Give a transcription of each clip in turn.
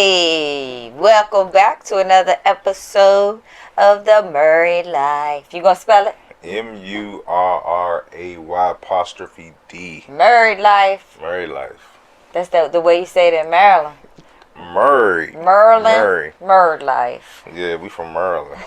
Hey, welcome back to another episode of the Murray Life. You gonna spell it? Murray''D. Murray Life. Murray Life. That's the way you say it in Maryland. Murray. Merlin. Murray. Murray Life. Yeah, we from Maryland.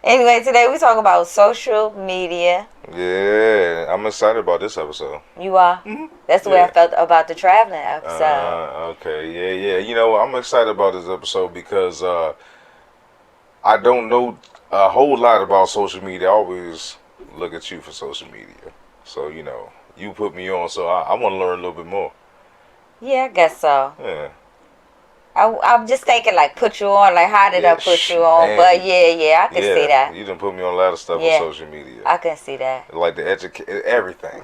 Anyway, today we talking about social media. Yeah, I'm excited about this episode. You are? Mm-hmm. That's the way I felt about the traveling episode. Okay, yeah. You know, I'm excited about this episode because I don't know a whole lot about social media. I always look at you for social media. So, you know, you put me on, so I want to learn a little bit more. Yeah, I guess so. Yeah. I'm just thinking, like, put you on. Like, how did I put you on? Man. But, yeah, I can see that. You done put me on a lot of stuff on social media. I can see that. Like the everything.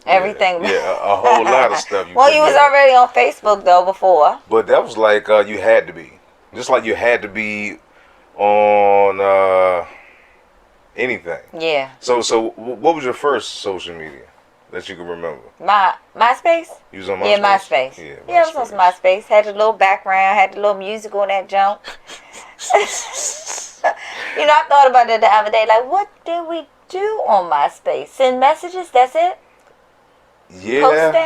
Everything. Yeah, a whole lot of stuff. Well, you was already on Facebook, though, before. But that was like you had to be. Just like you had to be on anything. Yeah. So what was your first social media that you can remember? MySpace? You was on MySpace? Yeah, MySpace. Yeah, I was on MySpace. Had a little background, had a little music on that junk. You know, I thought about it the other day. Like, what did we do on MySpace? Send messages? That's it? Yeah,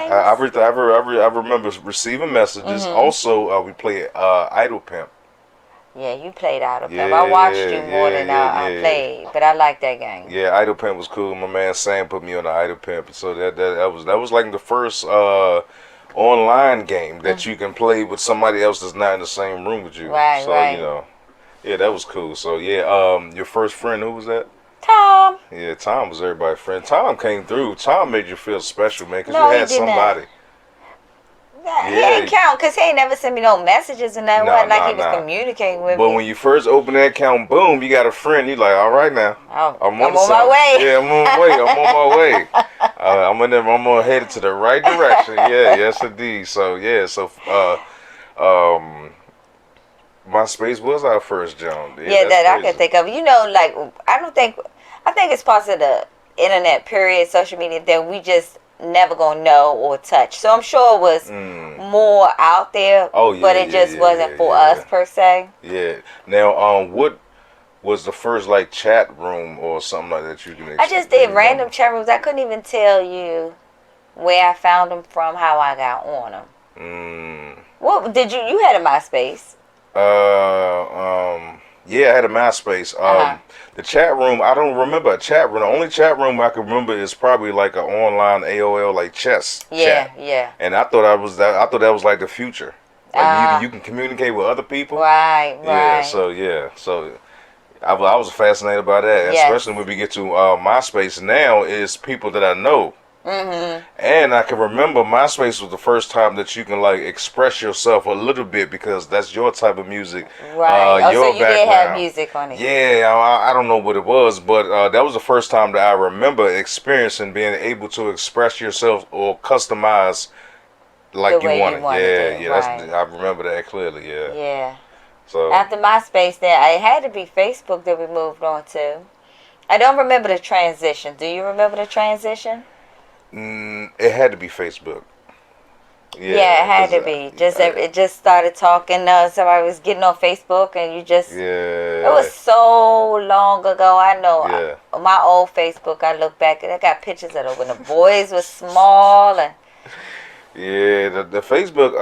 I remember receiving messages. Mm-hmm. Also, we played Idle Pimp. Yeah, you played Idle Pimp. I watched you more than I played, but I liked that game. Yeah, Idle Pimp was cool. My man Sam put me on the Idle Pimp, so that was like the first online game that you can play with somebody else that's not in the same room with you. Right, so, right. You know, yeah, that was cool. So yeah, your first friend, who was that? Tom. Yeah, Tom was everybody's friend. Tom came through. Tom made you feel special, man, because No, you had somebody. He ain't count because he ain't never sent me no messages and that. Wasn't like he was communicating with me. But when you first open that account, boom, you got a friend. You like, all right now. Oh, I'm on my way. Yeah, I'm on my way. I'm on my way. I'm gonna head to the right direction. Yeah, yes indeed. So yeah, MySpace was our first jump. Yeah, that crazy. I can think of. You know, like I think it's part of the internet period, social media that we just never gonna know or touch. So I'm sure it was more out there. Oh yeah, but it just wasn't for us per se. Yeah. Now, what was the first like chat room or something like that you can? I just did random chat rooms. I couldn't even tell you where I found them from, how I got on them. What did you? You had a MySpace. Yeah, I had a MySpace. The chat room, I don't remember a chat room. The only chat room I can remember is probably like an online AOL like chess chat. Yeah. And I thought that was like the future. Like you can communicate with other people. Right. Yeah. So I was fascinated by that, especially when we get to MySpace now. Is people that I know. Mm-hmm. And I can remember MySpace was the first time that you can like express yourself a little bit because that's your type of music. Right. So you did have music on it. Yeah, I don't know what it was, but that was the first time that I remember experiencing being able to express yourself or customize like you wanted. Yeah. Right. I remember that clearly. Yeah. Yeah. So after MySpace, then it had to be Facebook that we moved on to. I don't remember the transition. Do you remember the transition? It had to be Facebook. Yeah, it had to be. It just started talking. Somebody was getting on Facebook, and you just. Yeah. It was so long ago. I know. Yeah. My old Facebook. I look back and I got pictures of it when the boys were small and. Yeah, the Facebook.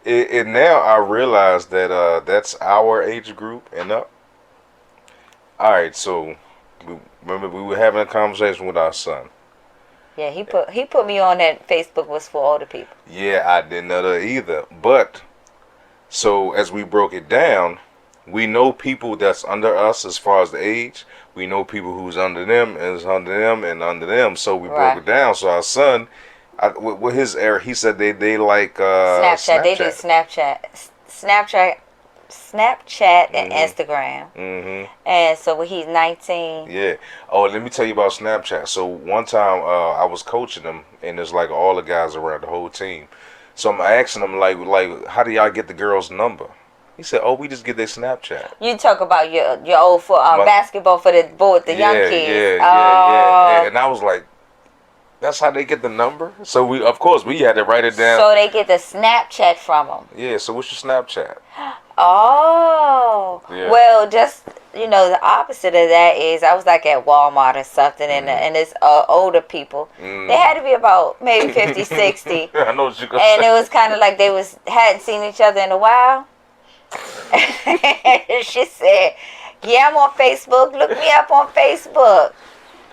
It now I realize that that's our age group and up. All right, so remember we were having a conversation with our son. Yeah, he put me on that Facebook was for older people. Yeah, I didn't know that either. But so as we broke it down, we know people that's under us as far as the age. We know people who's under them and is under them and under them. So we broke it down. So our son, with his era, he said they like Snapchat. They do Snapchat and Instagram. Mm-hmm. And so when he's 19. Yeah. Oh, let me tell you about Snapchat. So one time I was coaching them, and there's like all the guys around the whole team. So I'm asking them like how do y'all get the girl's number? He said, "Oh, we just get their Snapchat." You talk about your old basketball for the young kids. Yeah. And I was like, That's how they get the number. So we, of course, we had to write it down. So they get the Snapchat from them. Yeah. So what's your Snapchat? Oh, Yeah. well, just the opposite of that is I was like at Walmart or something, and it's older people. They had to be about maybe 50, 60. I know what you're gonna And say. it was kind of like they hadn't seen each other in a while. She said, "Yeah, I'm on Facebook. Look me up on Facebook,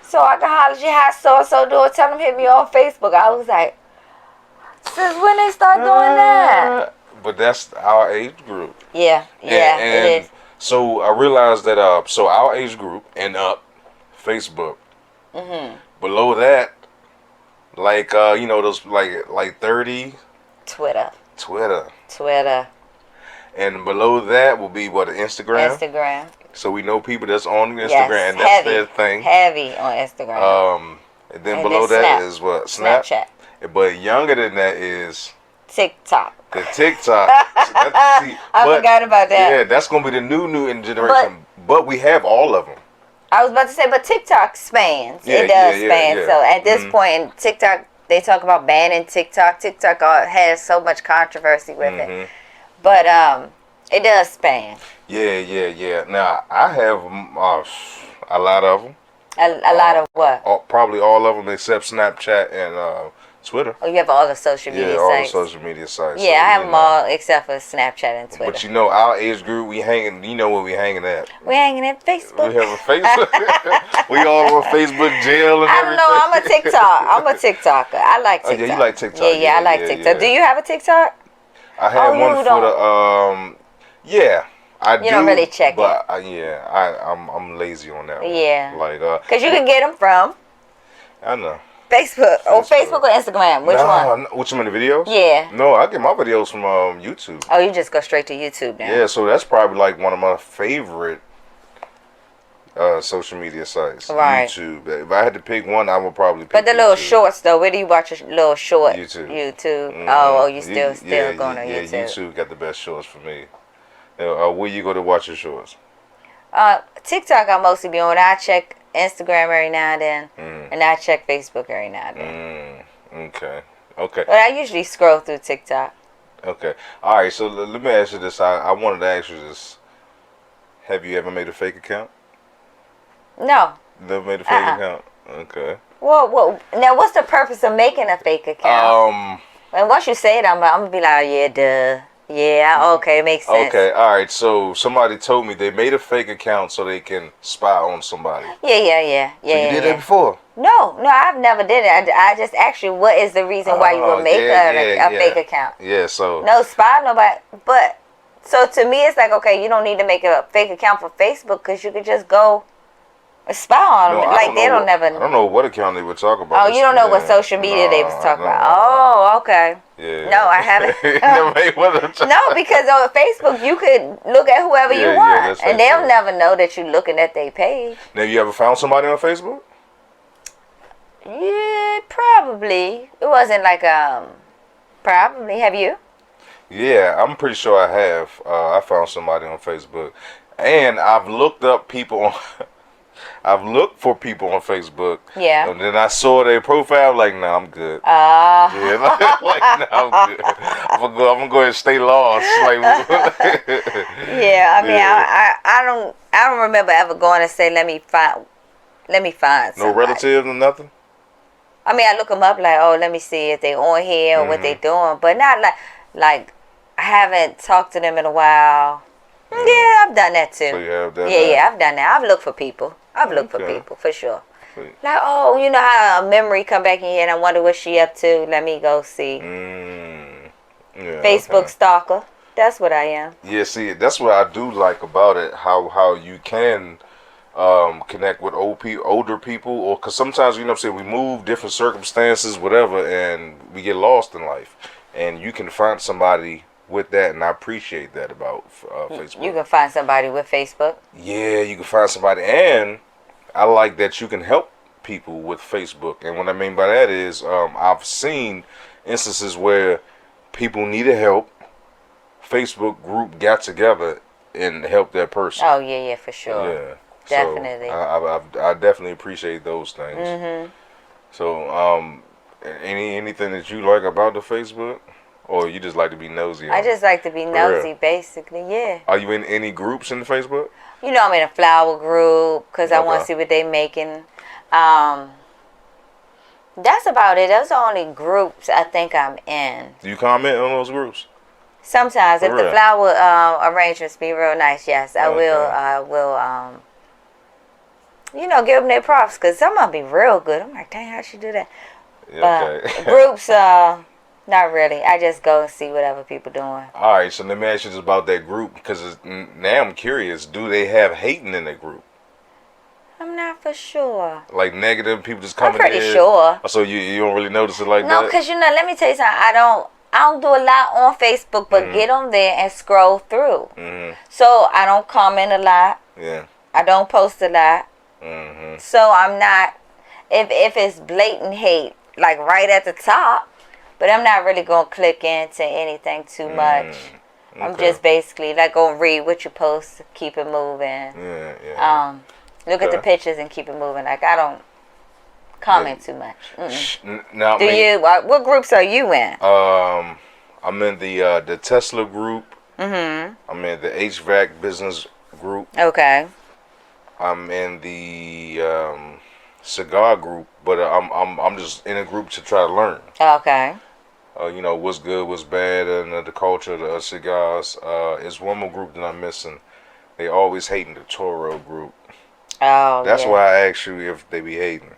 so I can holler at you how so and so doing. Tell them hit me on Facebook." I was like, "Since when they start doing that?" But that's our age group. Yeah, And it is. so I realized that so our age group and up, Facebook. Below that, like those like 30. Twitter. And below that will be what, Instagram. So we know people that's on Instagram, Yes, and that's heavy, their thing. Heavy on Instagram. And then below that is what, Snapchat. But younger than that is TikTok. the TikTok. I forgot about that. Yeah, that's gonna be the new generation. But we have all of them. I was about to say, but TikTok spans. Yeah, It does yeah, span. yeah. So at this point in TikTok, they talk about banning TikTok. TikTok has so much controversy with it. But it does span. Yeah. Now, I have a lot of them. A lot of what? Probably all of them except Snapchat and Twitter. Oh, you have all the social media Yeah, all the sites. social media sites. Yeah, so, I have them all except for Snapchat and Twitter. But our age group, we hanging. You know where we hanging at? We're hanging at Facebook. We have a Facebook. We all on Facebook jail and I everything. don't know. I'm a TikToker. I like TikTok. Oh, yeah, you like TikTok. Yeah, I like TikTok. Yeah. Do you have a TikTok? I have one for the yeah. I do. You don't really check it. But I'm lazy on that one. Yeah. Like because you can get them from I know. Facebook or Instagram. Which one? Which one, the videos? Yeah. No, I get my videos from YouTube. Oh, you just go straight to YouTube now. Yeah, so that's probably like one of my favorite social media sites. Right. YouTube. If I had to pick one, I would probably pick But the little YouTube. shorts though, where do you watch a little short? YouTube. YouTube. Oh, you still going on Yeah, YouTube. YouTube got the best shorts for me. Where you go to watch your shorts? TikTok I mostly be on. I check Instagram every now and then, and I check Facebook every now and then. Okay. But I usually scroll through TikTok. Okay. All right. So let me ask you this. I wanted to ask you this. Have you ever made a fake account? No. Never made a fake account. Okay. Well, now what's the purpose of making a fake account? And once you say it, I'm gonna be like, oh, yeah, duh. Yeah, okay, it makes sense. Okay, all right. So somebody told me they made a fake account so they can spy on somebody. Yeah. So you did that before? No, I've never did it. I just asked you, what is the reason why you would make a fake account? Yeah, so. No, spy nobody. But, so to me, it's like, okay, you don't need to make a fake account for Facebook because you could just go spy on them. Like, they don't never. I don't know what account they were talking about. Oh, you don't know what social media they was talking about. Oh, okay. Yeah. No, I haven't. Never made one of them. No, because on Facebook you could look at whoever you want, and they'll never know that you're looking at their page. Now, you ever found somebody on Facebook? Yeah, probably. It wasn't like probably. Have you? Yeah, I'm pretty sure I have. I found somebody on Facebook, and I've looked up people on. I've looked for people on Facebook. Yeah. And then I saw their profile. Like, nah, I'm good. Yeah, like, nah, I'm good. I'm gonna go ahead and stay lost. Like, yeah. I mean, I don't remember ever going to say, let me find somebody. No relatives or nothing. I mean, I look them up like, oh, let me see if they on here or what they doing, but not like I haven't talked to them in a while. Yeah, I've done that too. So you have done that? Yeah, I've done that. I've looked for people. For people, for sure. Sweet. Like, oh, you know how a memory come back in here and I wonder what she up to. Let me go see. Yeah, Facebook stalker. That's what I am. Yeah, see, that's what I do like about it. How you can connect with older people, or because sometimes, you know what I'm saying, we move, different circumstances, whatever, and we get lost in life. And you can find somebody with that, and I appreciate that about Facebook. You can find somebody with Facebook. Yeah, you can find somebody, and I like that you can help people with Facebook. And what I mean by that is, I've seen instances where people needed help. Facebook group got together and helped that person. Oh yeah, for sure. Yeah, definitely. So I definitely appreciate those things. So, anything that you like about the Facebook, or you just like to be nosy I on it? just like to be For real. nosy, basically. Yeah. Are you in any groups in the Facebook? You know, I'm in a flower group because I want Okay. to see what they making. Um, that's about it. Those are the only groups I think I'm in. Do you comment on those groups? Sometimes, For if the real. flower arrangements be real nice, yes, I will. Okay. I will. Give them their props because some of them be real good. I'm like, dang, how she do that? But Okay. groups, not really. I just go and see whatever people doing. All right. So let me ask you just about that group because now I'm curious. Do they have hating in that group? I'm not for sure. Like negative people just I'm coming pretty in. sure. So you don't really notice it like No, that? because let me tell you something. I don't do a lot on Facebook, but get on there and scroll through. So I don't comment a lot. Yeah. I don't post a lot. So I'm not, if it's blatant hate, like right at the top, but I'm not really going to click into anything too much. I'm Okay. just basically like going to read what you post, keep it moving. Yeah. Look at the Okay. pictures and keep it moving. Like I don't comment too much. Now, Do you? What groups are you in? I'm in the Tesla group. Mm-hmm. I'm in the HVAC business group. Okay. I'm in the cigar group, but I'm just in a group to try to learn. Okay. What's good, what's bad, and the culture of the cigars. It's one more group that I'm missing. They always hating the Toro group. Oh, That's yeah. why I asked you if they be hating.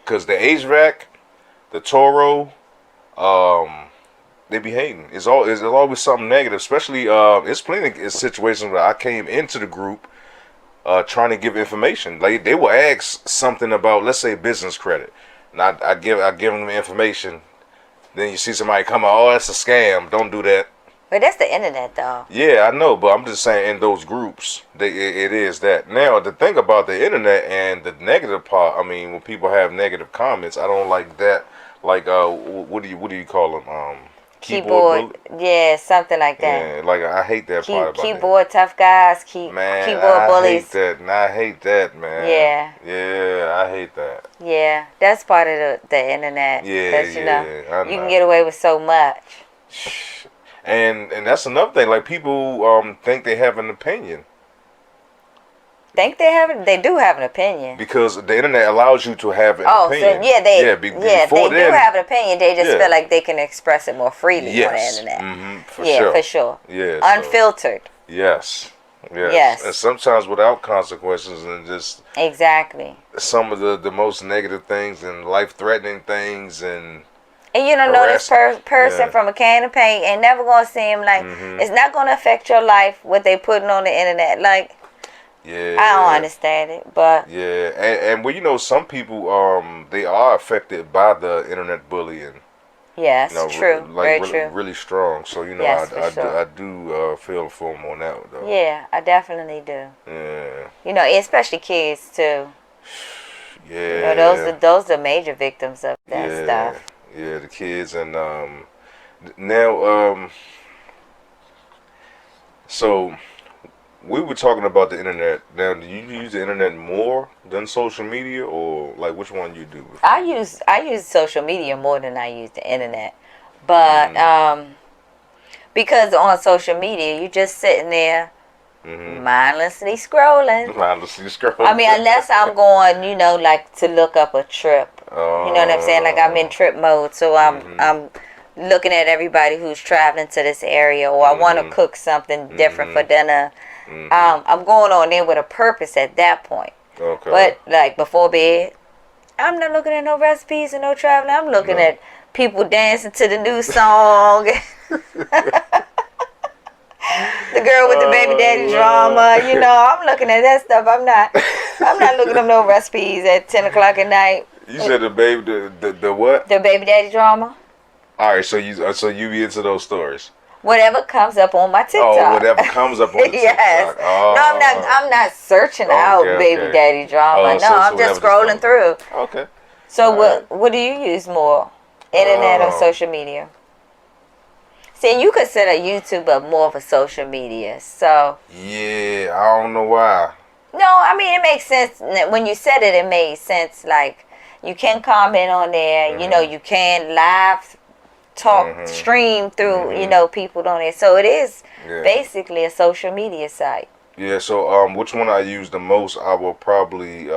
Cause the HVAC, the Toro, they be hating. It's always something negative. Especially it's plenty of situations where I came into the group trying to give information. Like they will ask something about, let's say, business credit, and I give them the information. Then you see somebody come out, oh, that's a scam. Don't do that. But that's the internet, though. Yeah, I know, but I'm just saying in those groups, it is that. Now, the thing about the internet and the negative part, I mean, when people have negative comments, I don't like that. Like, what do you call them? Keyboard Keyboard, yeah, something like that. Yeah, like I hate that part about it. Keyboard tough guys, Man, keyboard I bullies. hate that. And I hate that, man. Yeah. Yeah, I hate that. Yeah, that's part of the internet. Yeah, Because, I you can know. get away with so much. And that's another thing. Like people think they have an opinion They do have an opinion. because the internet allows you to have an opinion. So they before do then, have an opinion. They just Yeah. feel like they can express it more freely on the yes, internet. for sure. For sure. Yeah, Unfiltered. yes, Yes. and sometimes without consequences and just Exactly. some of the most negative things and life-threatening things and And you don't know this person Yeah. from a can of paint and never going to see him. Like, it's not going to affect your life, what they putting on the internet. Like, yeah, I don't understand it, but yeah, and well, some people they are affected by the internet bullying. yes, true, Like very true. really strong. So Yes, for sure. I do feel for them on that though. Yeah, I definitely do. Yeah, Especially kids too. yeah. Those are major victims of that Yeah, stuff. yeah, the kids and now so we were talking about the internet. Now, do you use the internet more than social media, or like which one you do? I use social media more than I use the internet, but because on social media you just sitting there mindlessly scrolling. Mindlessly scroll. I mean, unless I'm going, like to look up a trip. You know what I'm saying? Like I'm in trip mode, so I'm looking at everybody who's traveling to this area, or I want to cook something different for dinner. I'm going on there with a purpose at that point. Okay. But like before bed, I'm not looking at no recipes and no traveling. I'm looking at people dancing to the new song. The girl with the baby daddy drama, I'm looking at that stuff. I'm not looking at no recipes at 10 o'clock at night. You said the what? The baby daddy drama. All right, so you be into those stories. Whatever comes up on my TikTok. Oh, whatever comes up on the yes. TikTok. Oh. No, I'm not searching out baby daddy drama. No, I'm just scrolling through. Okay. So what do you use more? Internet or social media? See, you consider YouTube more of a social media, so. Yeah, I don't know why. No, I mean, it makes sense. When you said it, it made sense. Like, You can comment on there. You know, you can live talk, stream through, you know, people on there. So it is basically a social media site. Yeah, so which one I use the most, I will probably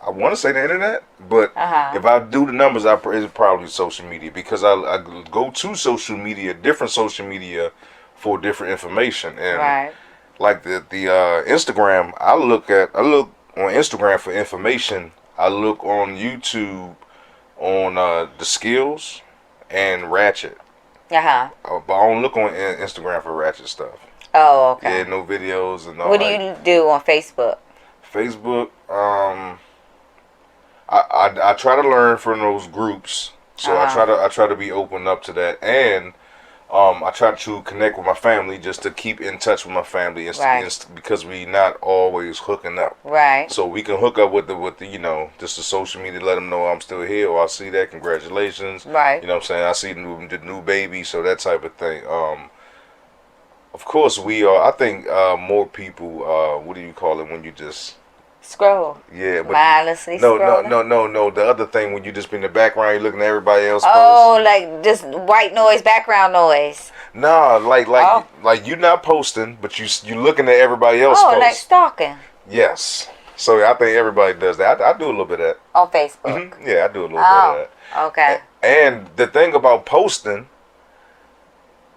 I want to say the internet, but if I do the numbers, it's probably social media, because I go to social media, different social media, for different information. And like the Instagram, I look on Instagram for information. I look on YouTube on the skills and ratchet. But I don't look on Instagram for ratchet stuff. Oh, okay. Yeah, no videos and all. What do you do on Facebook? Facebook, I try to learn from those groups, so I try to be open up to that, and I try to connect with my family, just to keep in touch with my family, because we not always hooking up. Right. So we can hook up with the you know, just the social media, let them know I'm still here, or I see that, congratulations. Right. You know what I'm saying? I see the new baby, so that type of thing. Of course we are. I think more people. What do you call it when you just scroll? Yeah, but mindlessly scrolling? No. The other thing, when you just be in the background, you looking at everybody else. Oh, like just white noise, background noise. Nah, like you not posting, but you looking at everybody else. Oh, like stalking. Yes. So I think everybody does that. I do a little bit of that on Facebook. Yeah, I do a little bit of that. Okay. And the thing about posting,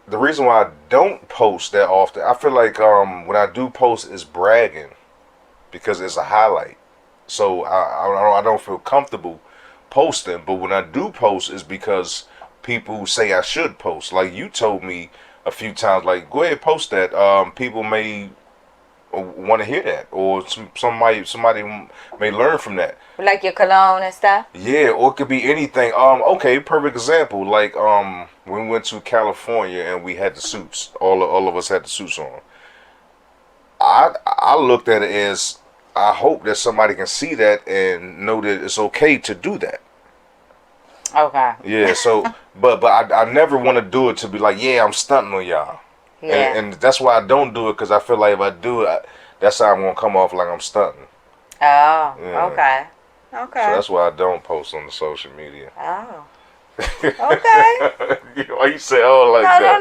the reason why I don't post that often, I feel like when I do post, it's bragging, because it's a highlight. So I don't feel comfortable posting. But when I do post, it's because people say I should post. Like you told me a few times, like, go ahead, post that. People may want to hear that, or somebody may learn from that. Like your cologne and stuff. Yeah, or it could be anything. Okay, perfect example. Like when we went to California and we had the suits. All of us had the suits on. I looked at it as, I hope that somebody can see that and know that it's okay to do that. Okay. Yeah. So, but I never want to do it to be like, yeah, I'm stunting on y'all. Yeah. And that's why I don't do it, because I feel like if I do it, that's how I'm gonna come off like I'm stunting. Oh. Yeah. Okay. Okay. So that's why I don't post on the social media. Oh. Okay. Why you say like that?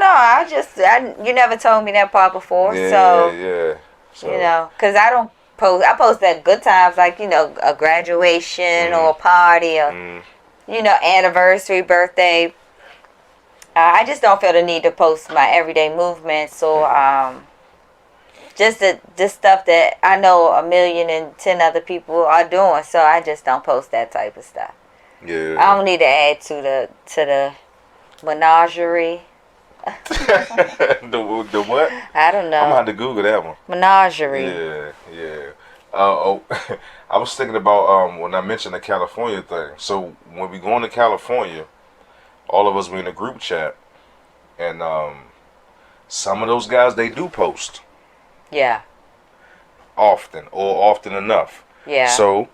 No. You never told me that part before. Yeah. So, Yeah. So. You know, because I don't post. I post at good times, like, you know, a graduation or a party, or you know, anniversary, birthday. I just don't feel the need to post my everyday movements, or just stuff that I know 1,000,010 other people are doing. So I just don't post that type of stuff. Yeah. I don't need to add to the menagerie. the what? I don't know. I'm gonna have to Google that one. Menagerie. Yeah. I was thinking about when I mentioned the California thing. So when we go into California, all of us were in a group chat, and some of those guys, they do post. Yeah. Often, or often enough. Yeah. So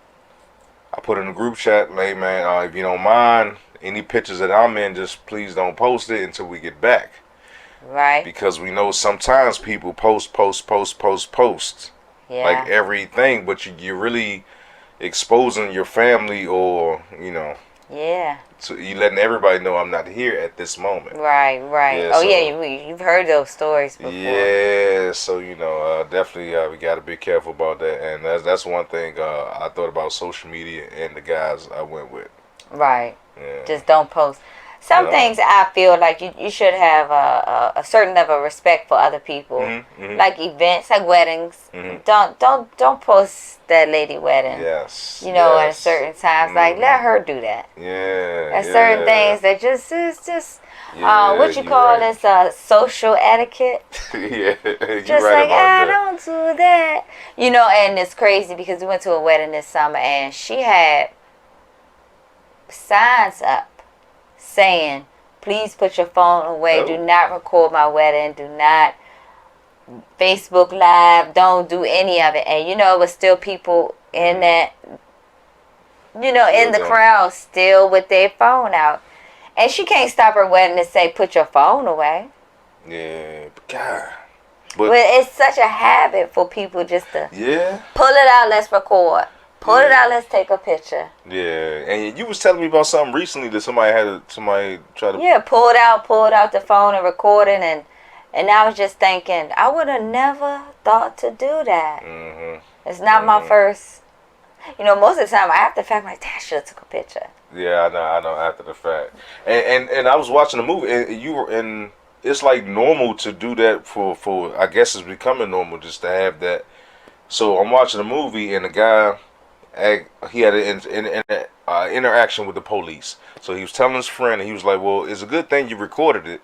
I put in a group chat, like, man, if you don't mind, any pictures that I'm in, just please don't post it until we get back. Right. Because we know sometimes people post. Yeah. Like everything, but you're really exposing your family, or, you know. Yeah. So you letting everybody know I'm not here at this moment. Right. Yeah, you've heard those stories before. Yeah, so, you know, definitely we got to be careful about that. And that's one thing I thought about social media and the guys I went with. Right. Yeah. Just don't post. Some things I feel like you should have a certain level of respect for other people, like events, like weddings. Don't post that lady wedding. Yes. You know, at certain times, like, let her do that. Yeah. At certain things that just what you call this social etiquette. Yeah. Just right like, I don't do that. You know, and it's crazy because we went to a wedding this summer and she had signs up saying, please put your phone away. Do not record my wedding. Do not Facebook Live. Don't do any of it. And, you know, it was still people in that, you know, in the crowd still with their phone out. And she can't stop her wedding to say, put your phone away. Yeah, but God. But it's such a habit for people just to yeah, pull it out, let's record. Pull it out, let's take a picture. Yeah, and you was telling me about something recently that somebody tried to. Yeah, pulled out the phone and recorded, and I was just thinking, I would have never thought to do that. Mm-hmm. It's not my first. Most of the time after the fact, I'm like, I should have took a picture. Yeah, I know. After the fact, and I was watching the movie, and it's like normal to do that for. I guess it's becoming normal just to have that. So I'm watching a movie, and the guy, he had an interaction with the police. So he was telling his friend, and he was like, "Well, it's a good thing you recorded it."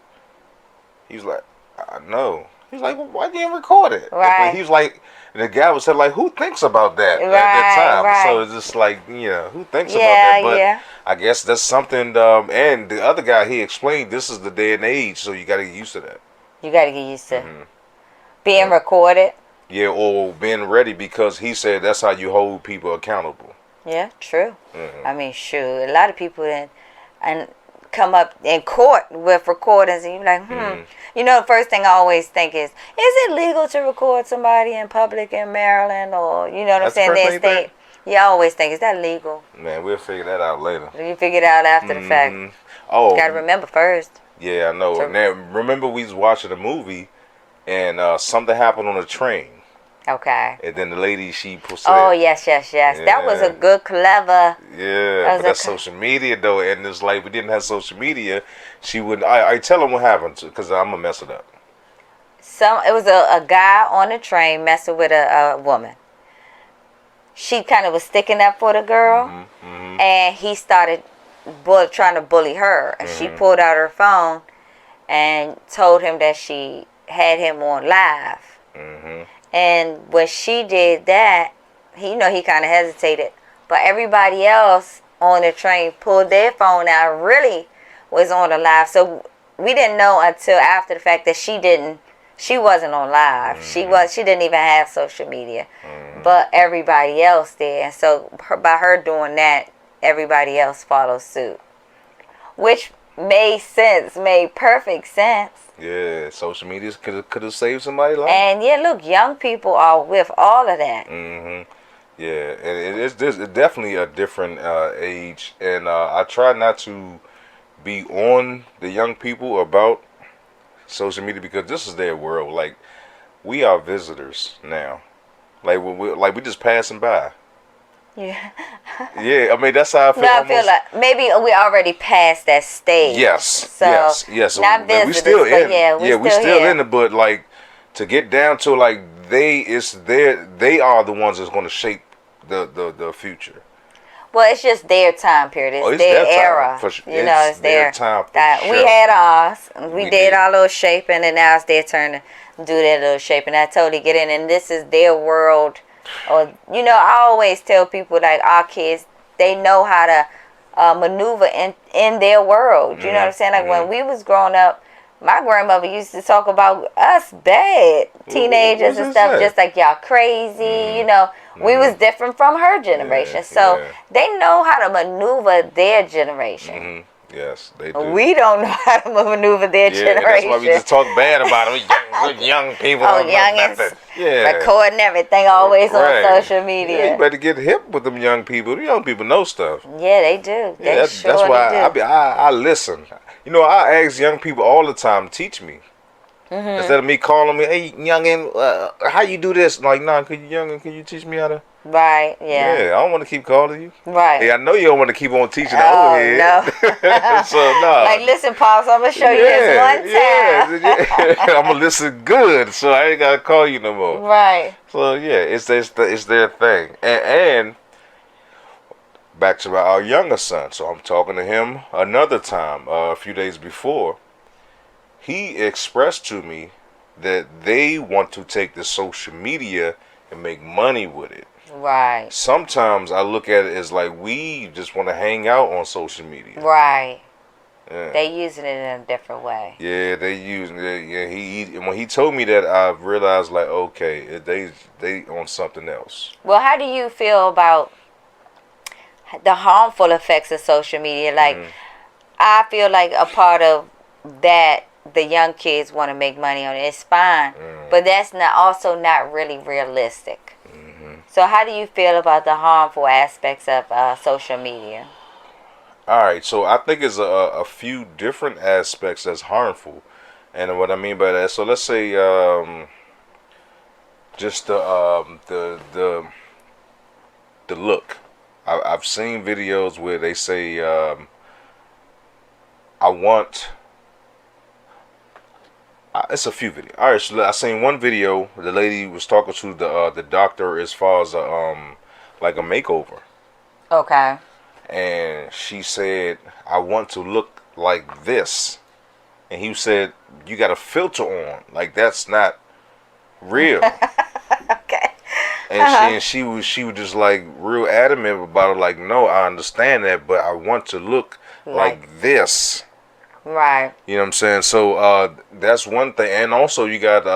He was like, "I know." He was like, "Well, why didn't you record it?" Right. But he was like, and the guy was saying like, "Who thinks about that at that time?" Right. So it's just like, who thinks about that? But I guess that's something. And the other guy, he explained, this is the day and age, so you got to get used to that. You got to get used to being recorded. Yeah, or being ready, because he said that's how you hold people accountable. Yeah, true. I mean, shoot, a lot of people and come up in court with recordings, and you're like, the first thing I always think is it legal to record somebody in public in Maryland, or you know what I'm saying, their state? Yeah, I always think, is that legal? Man, we'll figure that out later. You figure it out after the fact. Oh, gotta remember first. Yeah, I know. Now, remember we was watching a movie, and something happened on a train. Okay. And then the lady, she said, "Oh yes. Yeah. That was a good, clever." Yeah, but that's social media though, and it's like we didn't have social media. She would. I tell them what happened, because I'm gonna mess it up. It was a guy on the train messing with a woman. She kind of was sticking up for the girl, and he started trying to bully her, and she pulled out her phone and told him that she had him on Lyfe. And when she did that, he kind of hesitated. But everybody else on the train pulled their phone out, really was on the Lyfe. So we didn't know until after the fact that she wasn't on Lyfe. She didn't even have social media. But everybody else did. And so by her doing that, everybody else followed suit. Which made perfect sense. Yeah, social media could have saved somebody's life. And look, young people are with all of that. Yeah, and it's definitely a different age, and I try not to be on the young people about social media, because this is their world. Like, we are visitors now. Like we just passing by. Yeah. Yeah, I mean, that's how I feel. No, I feel like maybe we already passed that stage. Yes. So yes. Not visitors, we still but in. We still in it. But like, to get down to like they are the ones that's going to shape the future. Well, it's just their time period. It's their era. It's their time. We had ours. We did our little shaping, and now it's their turn to do their little shaping. I totally get in, and this is their world. Or I always tell people, like, our kids, they know how to maneuver in their world. You know what I'm saying? Like, when we was growing up, my grandmother used to talk about us bad teenagers and stuff, just like, y'all crazy. We was different from her generation, so they know how to maneuver their generation. Yes, they do. We don't know how to maneuver their generation. That's why we just talk bad about them. Young people don't know nothing. Recording everything always on social media. Yeah, you better get hip with them young people. The young people know stuff. Yeah, they do. That's why I listen. I ask young people all the time to teach me. Instead of me calling me, "Hey, youngin, how you do this?" Like, nah, could you youngin, can you teach me how to? Right, yeah. Yeah, I don't want to keep calling you. Right. Hey, I know you don't want to keep on teaching the old head. No. So, no. Like, listen, Pops, I'm going to show you this one time. Yeah. I'm going to listen good, so I ain't got to call you no more. Right. So, yeah, it's their thing. And back to our younger son. So, I'm talking to him another time, a few days before. He expressed to me that they want to take the social media and make money with it. Right. Sometimes I look at it as like we just want to hang out on social media. Right. Yeah. They using it in a different way. Yeah, they using it. Yeah, when he told me that, I realized like, okay, they on something else. Well, how do you feel about the harmful effects of social media? Like, I feel like a part of that the young kids want to make money on it. It's fine, but that's not really realistic. So how do you feel about the harmful aspects of social media? All right, so I think it's a few different aspects that's harmful, and what I mean by that. So let's say just the look. I've seen videos where they say I want. It's a few videos. All right, so I seen one video. The lady was talking to the doctor as far as like a makeover. Okay. And she said, I want to look like this. And he said, you got a filter on. Like, that's not real. Okay. And she was just like real adamant about it. Like, no, I understand that, but I want to look like this. Right. You know what I'm saying? So that's one thing. And also you got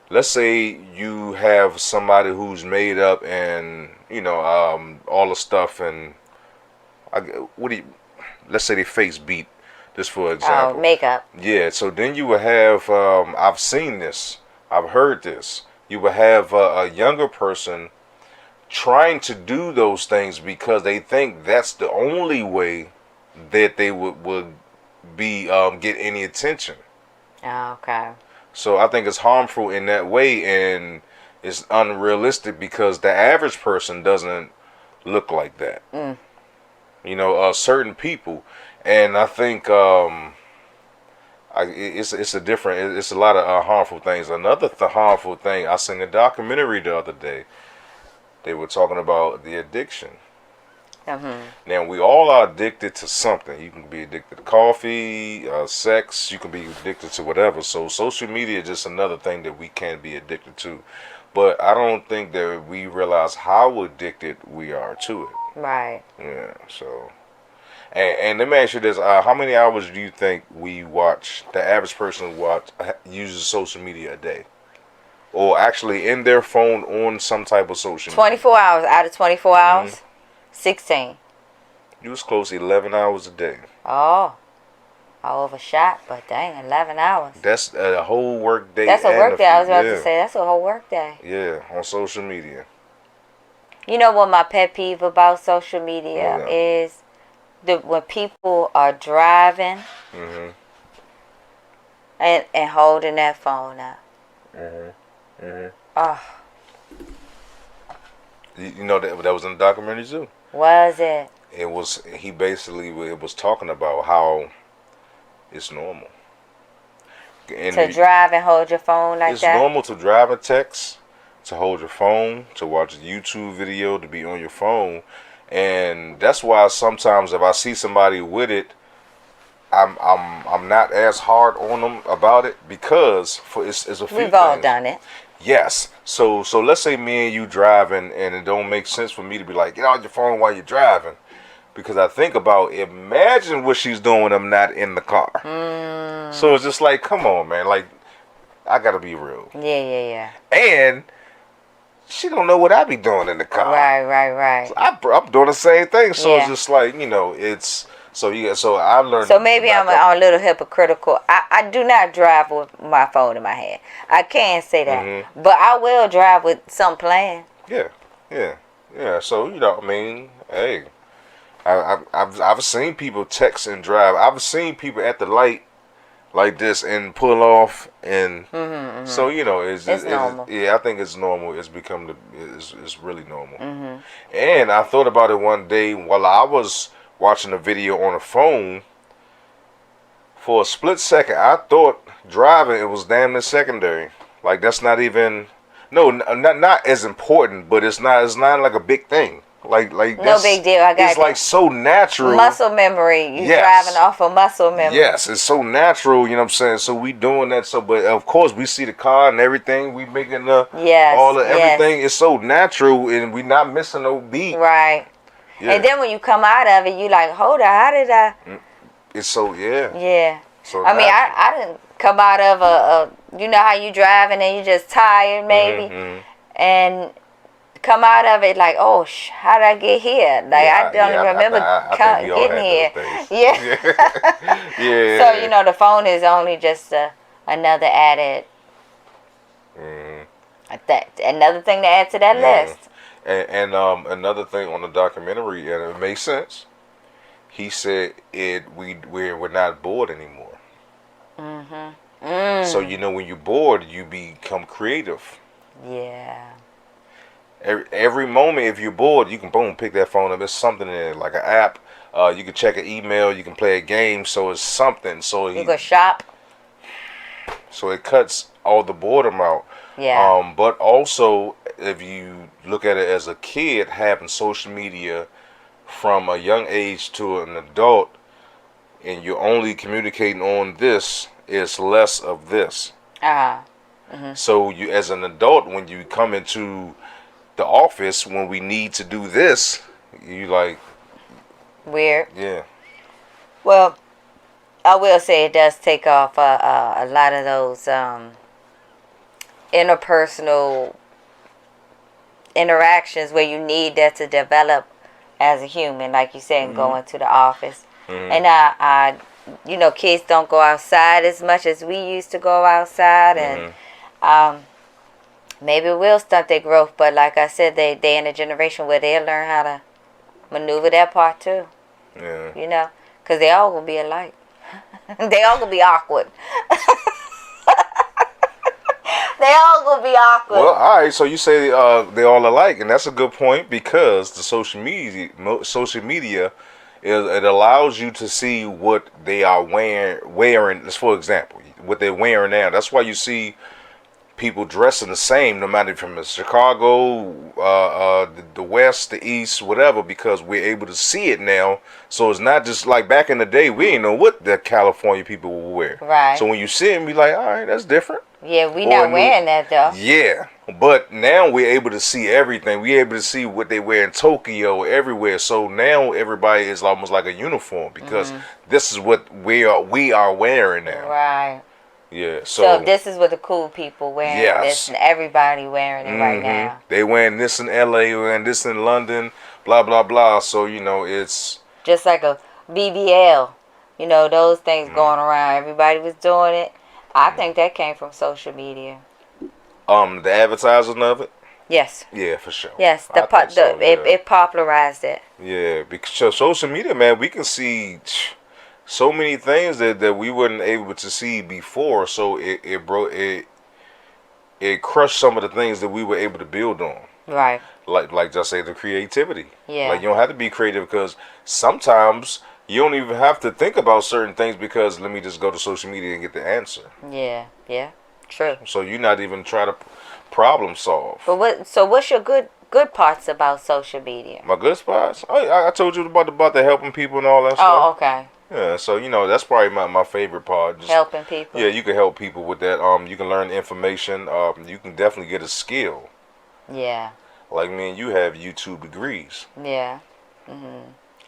let's say you have somebody who's made up and all the stuff and let's say they face beat, just for example. Oh, makeup. Yeah, so then you would have I've seen this, I've heard this. You would have a younger person trying to do those things because they think that's the only way that they would be get any attention. Oh, okay. So I think it's harmful in that way, and it's unrealistic because the average person doesn't look like that. Certain people, and I think it's a lot of harmful things. Another harmful thing, I seen a documentary the other day. They were talking about the addiction. Now we all are addicted to something. You can be addicted to coffee, sex. You can be addicted to whatever. So social media is just another thing that we can be addicted to. But I don't think that we realize how addicted we are to it. Right. Yeah. So, and let me ask you this: how many hours do you think the average person uses social media a day, or actually in their phone on some type of social media? 24 hours out of 24 hours. 16. You was close to 11 hours a day. Oh, I overshot, but dang, 11 hours. That's a whole work day. That's a work day. I was about to say, that's a whole work day. Yeah, on social media. You know what my pet peeve about social media is? When people are driving and holding that phone up. Oh. You know that was in the documentary too. Was it? It was talking about how it's normal. To drive and hold your phone like that? It's normal to drive and text, to hold your phone, to watch a YouTube video, to be on your phone. And that's why sometimes if I see somebody with it, I'm not as hard on them about it because it's a few We've all things. done it. Yes. So let's say me and you driving, and it don't make sense for me to be like, get out your phone while you're driving, because I think about, imagine what she's doing when I'm not in the car. So it's just like, come on, man. Like, I gotta be real. Yeah. And she don't know what I be doing in the car. Right. So I'm doing the same thing. So it's just like, it's. So I learned. So maybe I'm a little hypocritical. I do not drive with my phone in my hand. I can say that, but I will drive with some plan. Yeah. So I mean, hey, I've seen people text and drive. I've seen people at the light like this and pull off, and so it's normal. I think it's normal. It's become it's really normal. And I thought about it one day while I was watching a video on a phone. For a split second, I thought driving, it was damn near secondary. Like, that's not even, not as important, but it's not like a big thing. Like no big deal. I got it's like so natural. Muscle memory. You driving off of muscle memory. Yes, it's so natural. You know what I'm saying? So we doing that. So, but of course we see the car and everything. We making everything. It's so natural, and we not missing no beat. Right. Yeah. And then when you come out of it, you like, hold on, how did I? It's so Yeah. So I mean, I didn't come out of a you know how you drive and then you just tired maybe, and come out of it like, oh, how did I get here? Like, I don't even remember I think we all getting had here. those days. Yeah. Yeah. So, you know, the phone is only just another added, another thing to add to that list. And another thing on the documentary, and it makes sense. He said we're not bored anymore. So you know when you're bored, you become creative. Yeah. Every moment, if you're bored, you can boom pick that phone up. There's something in it, like an app. You can check an email. You can play a game. So it's something. You go shop. So it cuts all the boredom out. Yeah. But also, if you look at it as a kid, having social media from a young age to an adult, and you're only communicating on this, is less of this. So you, as an adult, when you come into the office, when we need to do this, you like weird. Yeah. Well, I will say it does take off a lot of those interpersonal interactions where you need that to develop as a human, like you said, going to the office. And I, you know, kids don't go outside as much as we used to go outside, and maybe it will stunt their growth. But like I said, they in a generation where they'll learn how to maneuver that part too. Yeah. You know, because they all gonna be alike. They all gonna be awkward. They all gonna be awkward. Well, all right. So you say they all alike, and that's a good point because the social media, it allows you to see what they are wearing. For example, what they're wearing now. That's why you see people dressing the same, no matter from Chicago, the West, the East, whatever, because we're able to see it now. So it's not just like back in the day, we didn't know what the California people would wear. Right. So when you see it, and be like, all right, that's different. Yeah, we not wearing that though. Yeah, but now we're able to see everything. We're able to see what they wear in Tokyo, everywhere. So now everybody is almost like a uniform because this is what we are wearing now. Right. Yeah. So this is what the cool people wearing. Yes. This and everybody wearing it right now. They wearing this in LA, wearing this in London, blah blah blah. So you know it's just like a BBL. You know those things going around. Everybody was doing it. I think that came from social media. The advertising of it. Yes. Yeah, for sure. Yes, it popularized it. Yeah, because social media, man, we can see so many things that we weren't able to see before. So it crushed some of the things that we were able to build on. Right. Like just say the creativity. Yeah. Like you don't have to be creative because sometimes you don't even have to think about certain things because let me just go to social media and get the answer. Yeah. Yeah. True. So you're not even trying to problem solve. But what's your good parts about social media? My good spots? I told you about the helping people and all that stuff. Oh, okay. Yeah, so you know that's probably my favorite part. Just helping people. Yeah, you can help people with that. You can learn information. You can definitely get a skill. Yeah. Like me and you have YouTube degrees. Yeah.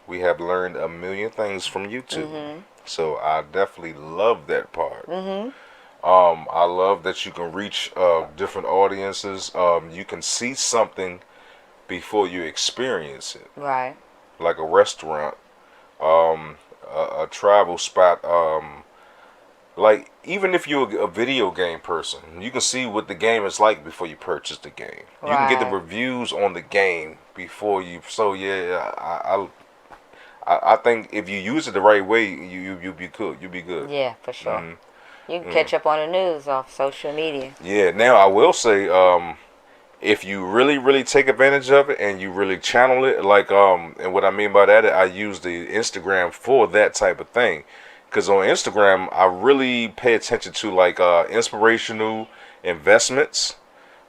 We have learned a million things from YouTube. So I definitely love that part. I love that you can reach different audiences. You can see something before you experience it. Right. Like a restaurant, a travel spot. Like even if you're a video game person, you can see what the game is like before you purchase the game. You can get the reviews on the game before you. So yeah, I think if you use it the right way, you'll be good. You'll be good. Yeah, for sure. You can catch up on the news off social media. Yeah. Now I will say, if you really take advantage of it and you really channel it, like and what I mean by that, I use the Instagram for that type of thing. Because on Instagram, I really pay attention to like inspirational investments,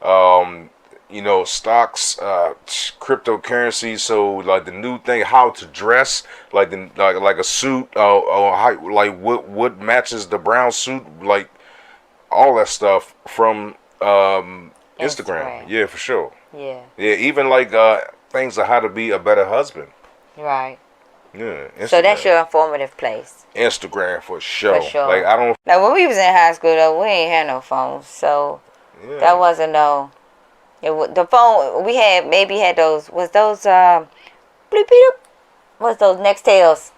you know, stocks, cryptocurrency. So like the new thing, how to dress, like like a suit, or how, like what matches the brown suit, like all that stuff from Instagram. Yeah, for sure. Yeah. Yeah, even like things of how to be a better husband. Right. Yeah. Instagram. So that's your informative place. Instagram for sure. For sure. Like I don't. Now when we was in high school though, we ain't had no phones, so that wasn't no. The phone we had maybe had those was those bleep beep. What's those Nextels?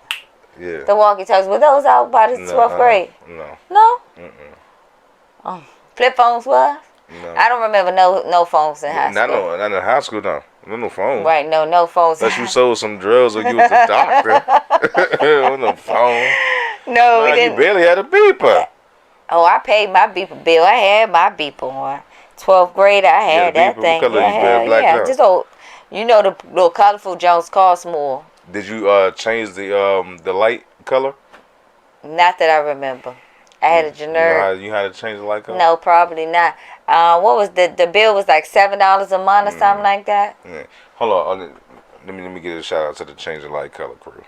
Yeah. The walkie talkies. Were those out by the No. 12th grade? No. No. Mm-mm. Oh, flip phones was. No. I don't remember no phones in high Not school. no. Not in high school. No. No phone. Right, no phones. Unless you sold some drugs or you was a doctor. No phone. No, we Nah, you didn't. barely had a beeper. Oh, I paid my beeper bill. I had my beeper on 12th grade. I You had had a that beeper? thing. What color Yeah, you had? Black yeah. Jones? Just old. You know the little colorful Jones cost more. Did you change the light color? Not that I remember. I had a generic. You had to change the light color? No, probably not. What was the bill was like $7 a month or something like that. Yeah. Hold on. Let me give a shout out to the change the light color crew.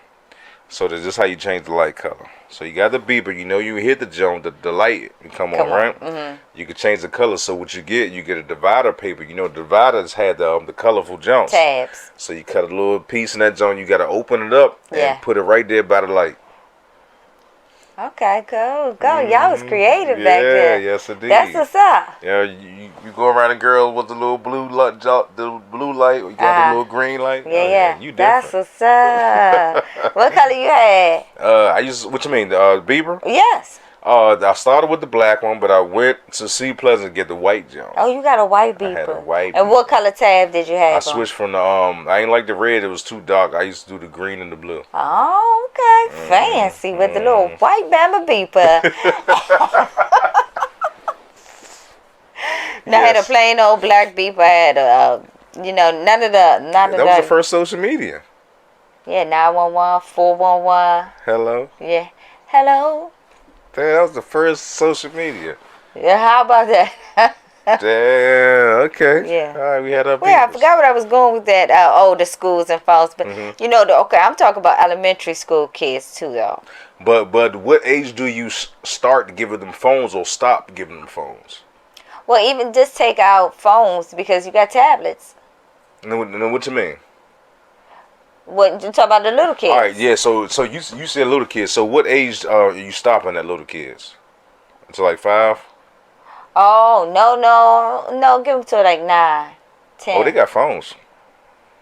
So this is how you change the light color. So you got the beeper. You know you hit the jump, the light come on, right? Mm-hmm. You can change the color. So what you get a divider paper. You know dividers had the colorful jumps. Tabs. So you cut a little piece in that jump. You got to open it up and put it right there by the light. Okay, go. Y'all was creative back then. Yeah, yes indeed. That's what's up. Yeah, you go around a girl with the little blue light, or you got the little green light. Yeah. You different. That's what's up. What color you had? What you mean, the Bieber? Yes. I started with the black one, but I went to C Pleasant to get the white jump. Oh, you got a white beeper. I had a white And what color tab did you have? I switched from the I ain't like the red, it was too dark. I used to do the green and the blue. Oh, okay. Fancy with the little white Bama beeper. Now I had a plain old black beeper. I had none of the That was the first social media. Yeah, 911, 411. Hello. Yeah. Hello. That was the first social media. Yeah, how about that? Damn, okay. Yeah. All right, we had our Well, I forgot what I was going with that. The schools and phones. But, I'm talking about elementary school kids, too, though. But what age do you start giving them phones or stop giving them phones? Well, even just take out phones because you got tablets. And what you mean? What you talk about the little kids? All right, yeah. So you said little kids. So what age are you stopping at little kids? Until like 5? Oh no! Give them to like 9, 10. Oh, they got phones.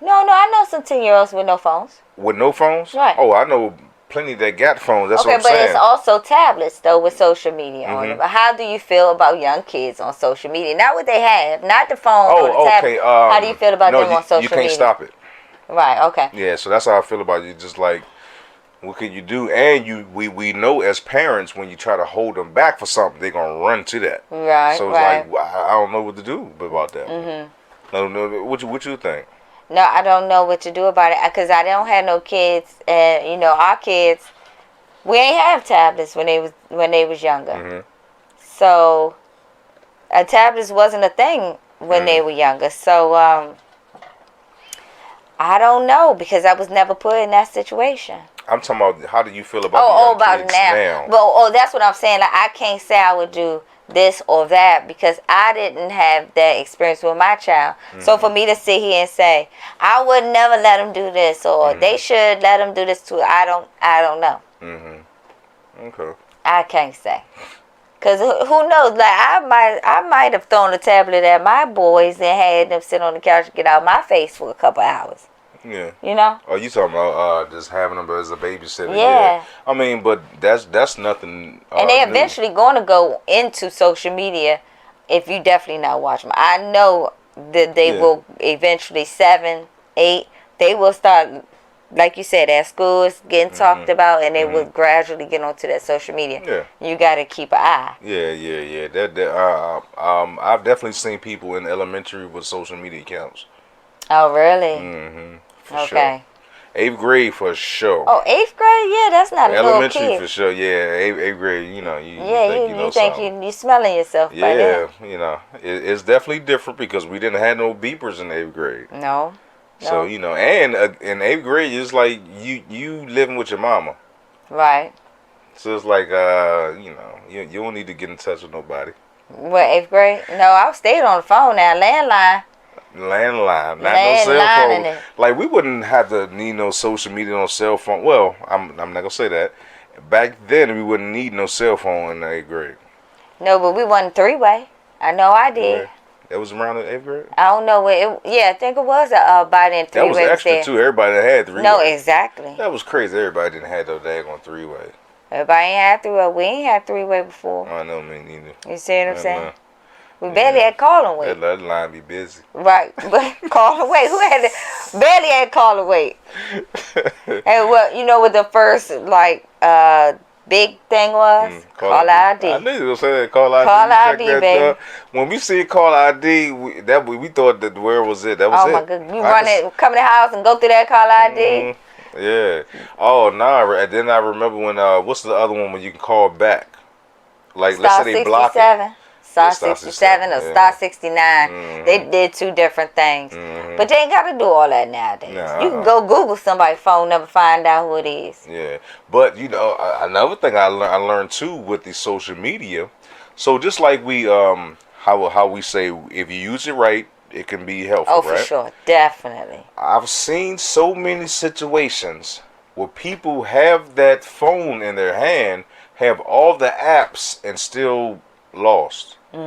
No, I know some 10-year-olds with no phones. With no phones? Right. Oh, I know plenty that got phones. That's what I'm but saying. it's also tablets though with social media on them. But how do you feel about young kids on social media? Not what they have, not the phone or the tablet. How do you feel about them on social media? You can't stop it. Right. Okay. Yeah. So that's how I feel about you. Just like, what can you do? And we know as parents when you try to hold them back for something, they're gonna run to that. Right. So it's like I don't know what to do about that. No. What you think? No, I don't know what to do about it because I don't have no kids, and our kids, we ain't have tablets when they was younger. So, tablets wasn't a thing when they were younger. So, I don't know because I was never put in that situation. I'm talking about how do you feel about the young kids now? Well, that's what I'm saying. Like, I can't say I would do this or that because I didn't have that experience with my child. So for me to sit here and say I would never let them do this or they should let them do this too, I don't know. Okay. I can't say. Cause who knows? Like I might have thrown a tablet at my boys and had them sit on the couch and get out my face for a couple hours. Yeah. You know? Oh, you talking about just having them as a babysitter? Yeah. I mean, but that's nothing. And they eventually going to go into social media if you definitely not watch them. I know that they will eventually 7, 8. They will start, like you said, at school is getting talked about, and they will gradually get onto that social media. Yeah. You got to keep an eye. Yeah. I've definitely seen people in elementary with social media accounts. Oh, really? For sure. 8th grade for sure. Oh, 8th grade? Yeah, that's not a little kid. Elementary for sure. Yeah, 8th grade. You think you smelling yourself. Yeah, it's definitely different because we didn't have no beepers in 8th grade. No. So and in 8th grade, it's like you living with your mama. Right. So it's like you don't need to get in touch with nobody. What, 8th grade? No, I stayed on the phone now, landline. Landline, not no cell phone. Like we wouldn't have to need no social media on cell phone. Well, I'm not gonna say that. Back then, we wouldn't need no cell phone in 8th grade. No, but we wasn't 3-way. I know I did. That was around the 8th grade? I don't know what I think it was a Biden That was three-way extra, there. too. Everybody had three-way. No, exactly. That was crazy. Everybody didn't have that daggone three-way. Everybody ain't had three-way. We ain't had three-way before. I know, me neither. You see what I'm saying? Know. We barely had calling weight. That line be busy. Right, but calling weight. Who had barely had calling weight? And what the first big thing was? Call ID. I knew you were gonna say that. Call ID. Call ID, baby. When we see call ID, we thought that where was it? That was it. Oh my goodness! You come to the house and go through that call ID. Yeah. Oh no! And then I remember when what's the other one when you can call back? Like Star let's say they block it. Star 67 or Star 69. They did two different things. But they ain't got to do all that nowadays. You can go Google somebody's phone number, find out who it is. Yeah. But, another thing I learned, too, with the social media. So, just like we, how we say, if you use it right, it can be helpful, right? Oh, for sure. Definitely. I've seen so many situations where people have that phone in their hand, have all the apps, and still lost. Do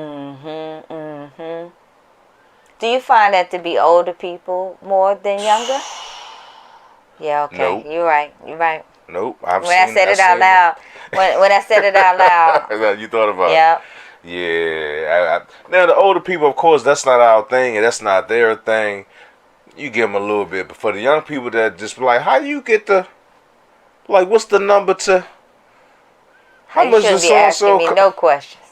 you find that to be older people more than younger? Yeah, okay. Nope. You're right. Nope. When I said it out loud. You thought about it. Yeah. Now, the older people, of course, that's not our thing, and that's not their thing. You give them a little bit. But for the young people that just be like, how do you get what's the number to... How much is so-and-so... Me no questions.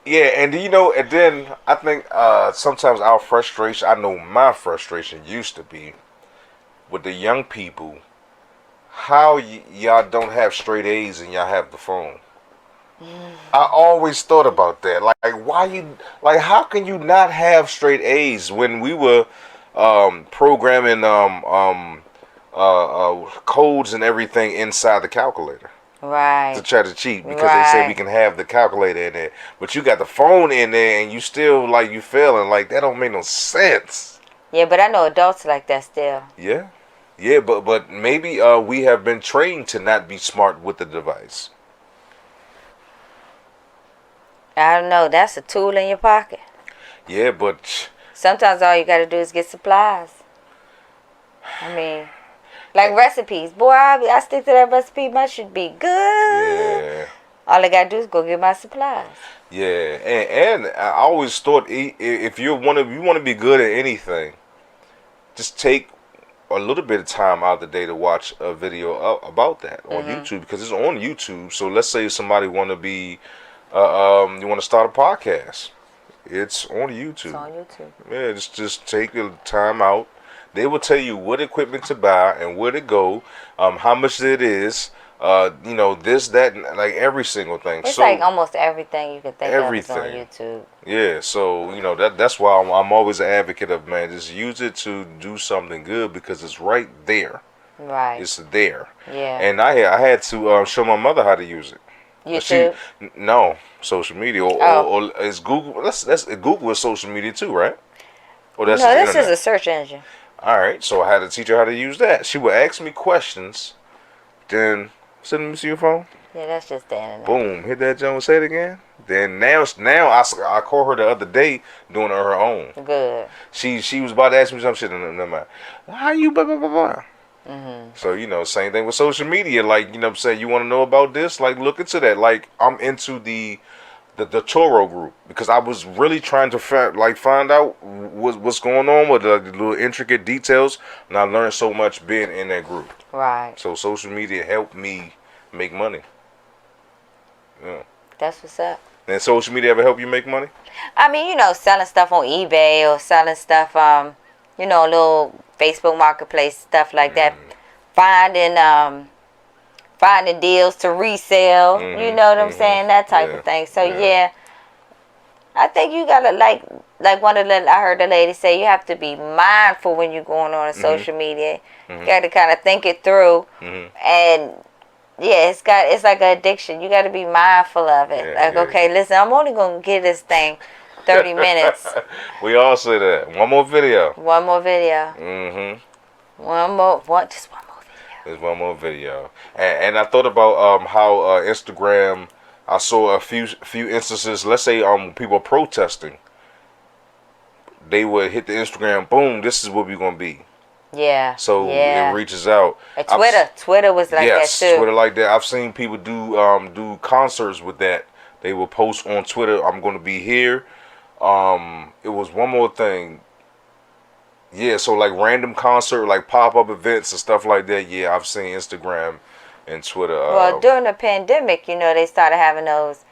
Yeah, and and then I think sometimes our frustration, I know my frustration used to be with the young people, how y'all don't have straight A's and y'all have the phone. I always thought about that. How can you not have straight A's when we were programming codes and everything inside the calculator? Right. To try to cheat because they say we can have the calculator in there, but you got the phone in there and you still you failing. That don't make no sense. Yeah, but I know adults like that still. Yeah, but maybe we have been trained to not be smart with the device. I don't know. That's a tool in your pocket. Yeah, but sometimes all you got to do is get supplies. I mean. Recipes. Boy, I stick to that recipe. Mine should be good. Yeah. All I got to do is go get my supplies. Yeah. And I always thought if you want to be good at anything, just take a little bit of time out of the day to watch a video about that on YouTube because it's on YouTube. So let's say somebody want to be, you want to start a podcast. It's on YouTube. It's on YouTube. Yeah, just take the time out. They will tell you what equipment to buy and where to go, how much it is, this, that, and every single thing. It's almost everything you can think of is on YouTube. Yeah, so, that's why I'm always an advocate of, man, just use it to do something good because it's right there. Right. It's there. Yeah. And I had to show my mother how to use it. YouTube? No, social media. Or is Google, Google is social media too, right? Or that's no, this is a search engine. All right, so I had to teach her how to use that. She would ask me questions, then send me to your phone. Yeah, that's just the internet. Boom, hit that jump and say it again. Then now I called her the other day doing it on her own. Good. She was about to ask me some shit, and never mind. How you blah blah blah blah. So same thing with social media. What I'm saying, you want to know about this? Look into that. I'm into the Toro group because I was really trying to find out what's going on with the little intricate details, and I learned so much being in that group. Right. So social media helped me make money. Yeah. That's what's up. And social media ever help you make money? I mean, selling stuff on eBay or selling stuff, little Facebook Marketplace stuff like that. Finding deals to resell, you know what I'm saying? That type of thing. So yeah, I think you gotta I heard the lady say you have to be mindful when you're going on social media. You got to kind of think it through, and yeah, it's like an addiction. You got to be mindful of it. Okay, listen, I'm only gonna get this thing 30 minutes. We all say that. One more video. One more video. Just one more. There's one more video, and I thought about how Instagram. I saw a few instances. Let's say people protesting, they would hit the Instagram, boom, this is what we're gonna be. Yeah. So yeah. it reaches out. Twitter was like that too. Twitter like that. I've seen people do concerts with that. They will post on Twitter, I'm gonna be here. It was one more thing. Yeah, so like random concert, like pop-up events and stuff like that. Yeah, I've seen Instagram and Twitter. Well, during the pandemic, they started having those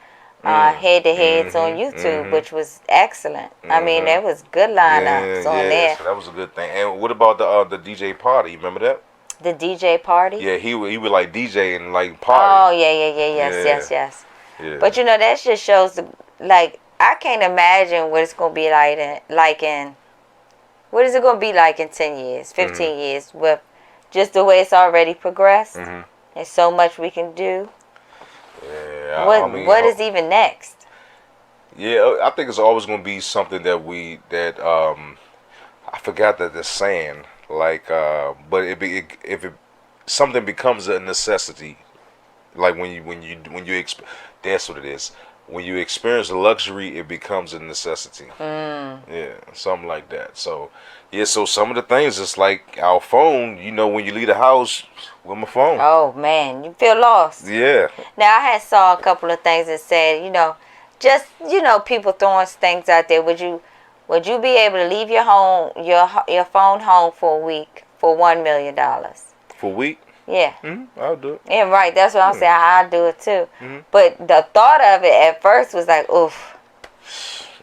head-to-heads on YouTube, which was excellent. I mean, there was good lineups on there. So that was a good thing. And what about the DJ party? You remember that? The DJ party? Yeah, he would like DJ and like party. Oh, yes. Yeah. But that just shows, I can't imagine what it's going to be what is it going to be like in 10 years, 15 years, with just the way it's already progressed. There's so much we can do. Yeah, what is even next? Yeah, I think it's always going to be something that I forgot that they're saying, but if something becomes a necessity, like that's what it is. When you experience a luxury, it becomes a necessity. Yeah, something like that. So, so some of the things, it's like our phone, when you leave the house with my phone. Oh, man, you feel lost. Yeah. Now, I saw a couple of things that said, just, people throwing things out there. Would you be able to leave your phone home for a week for $1 million? For a week? Yeah. I'll do it. Yeah, right. That's what I'm saying. I'll do it too. But the thought of it at first was like, oof.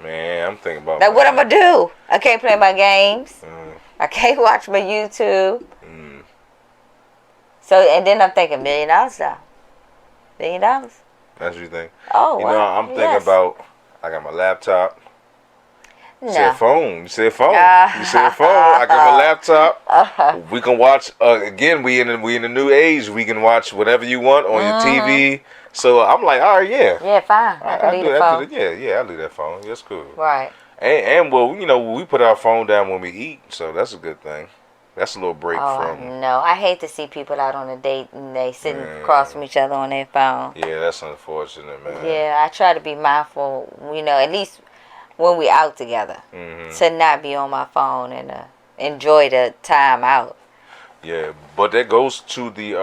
Man, I'm thinking about what I'm going to do? I can't play my games. I can't watch my YouTube. So, and then I'm thinking $1 million now. $1 million. That's what you think? Oh, wow. I'm thinking about, I got my laptop. No. You said phone. You said phone. I got my laptop. We can watch. Again, we in the new age. We can watch whatever you want on your TV. So I'm like, all right, yeah. Yeah, fine. I can leave the phone. I'll leave that phone. That's cool. Right. And well, we put our phone down when we eat, so that's a good thing. That's a little break from. No, I hate to see people out on a date and they sitting across from each other on their phone. Yeah, that's unfortunate, man. Yeah, I try to be mindful. At least when we out together, to not be on my phone and enjoy the time out. Yeah, but that goes to the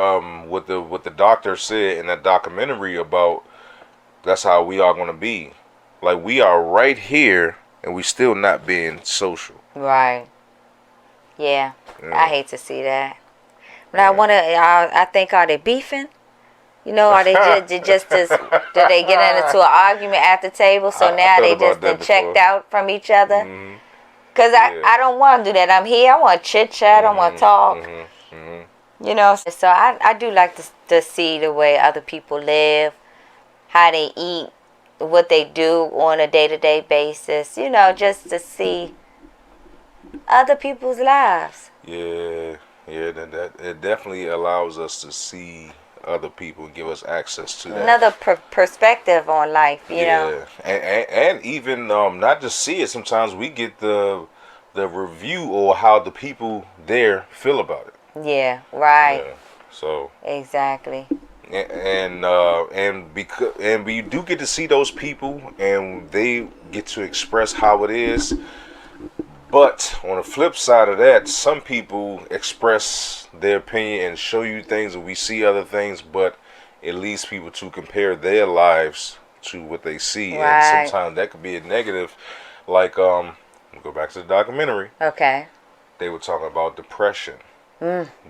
what the doctor said in that documentary about that's how we are going to be. Like, we are right here and we still not being social. Right. Yeah. I hate to see that. But I think, are they beefing? Are they just did they get into an argument at the table? So now they just been checked out from each other. Because I don't want to do that. I'm here. I want to chit chat. I want to talk. So I do like to see the way other people live, how they eat, what they do on a day-to-day basis. Just to see other people's lives. Yeah. That it definitely allows us to see other people and give us access to that. Another perspective on life, you know. And even not just see it. Sometimes we get the review or how the people there feel about it. Yeah, right. Yeah, so exactly. And we do get to see those people, and they get to express how it is. But on the flip side of that, some people express their opinion and show you things, and we see other things, but it leads people to compare their lives to what they see. Right. And sometimes that could be a negative. Like, we'll go back to the documentary. Okay. They were talking about depression.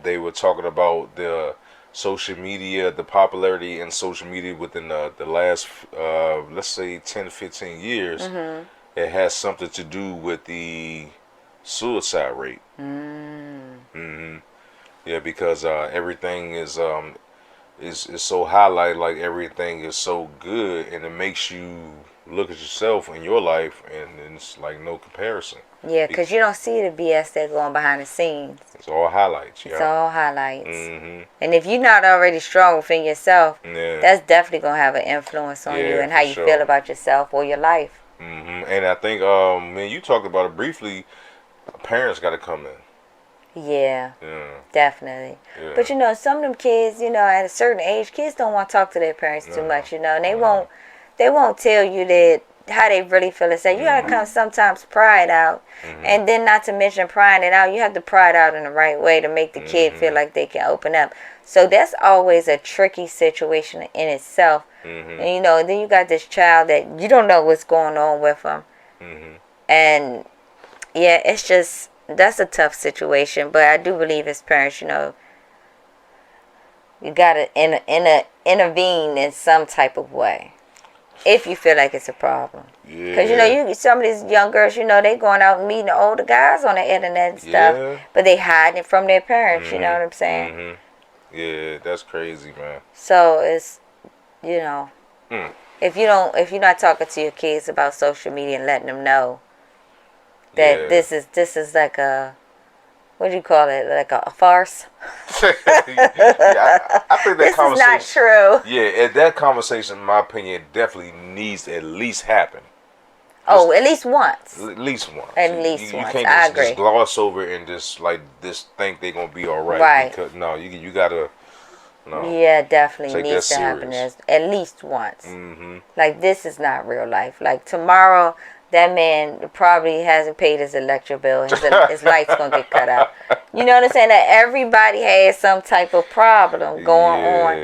They were talking about the social media, the popularity in social media within the last, let's say, 10, 15 years. It has something to do with the suicide rate. Yeah, because everything is so highlighted, like everything is so good, and it makes you look at yourself and your life, and it's like no comparison. Yeah, because you don't see the BS that's going behind the scenes. It's all highlights. It's all highlights. And if you're not already strong within yourself, that's definitely going to have an influence on you and how you feel about yourself or your life. And I think, man, you talked about it briefly. Parents got to come in. Yeah. Definitely. Yeah. But some of them kids, at a certain age, kids don't want to talk to their parents too much. And they won't tell you that how they really feel inside. You gotta come sometimes pride out, Mm-hmm. and then not to mention prying it out. You have to pry it out in the right way to make the kid feel like they can open up. So that's always a tricky situation in itself. Mm-hmm. And you know, then you got this child that you don't know what's going on with them, Mm-hmm. and yeah, it's just that's a tough situation. But I do believe as parents, you know, you gotta intervene in some type of way if you feel like it's a problem. Yeah. Because, you know, some of these young girls, you know, they going out and meeting the older guys on the internet and stuff. Yeah. But they hiding it from their parents, you know what I'm saying? Mm-hmm. Yeah, that's crazy, man. So it's, you know, Mm. if you're not talking to your kids about social media and letting them know that this is like a, what do you call it, like a farce? Yeah, I think that This is not conversation. true. Yeah, that conversation, in my opinion, definitely needs to at least happen. Oh, at least once. At least once. At least You once. can't I just agree. gloss over it and just like this think they're gonna be all right. Right. Because no, you gotta Yeah, definitely take needs that to happen serious. at least once. Mm-hmm. Like, this is not real life. Like, tomorrow, that man probably hasn't paid his electric bill. His light's going to get cut out. You know what I'm saying? That everybody has some type of problem going on.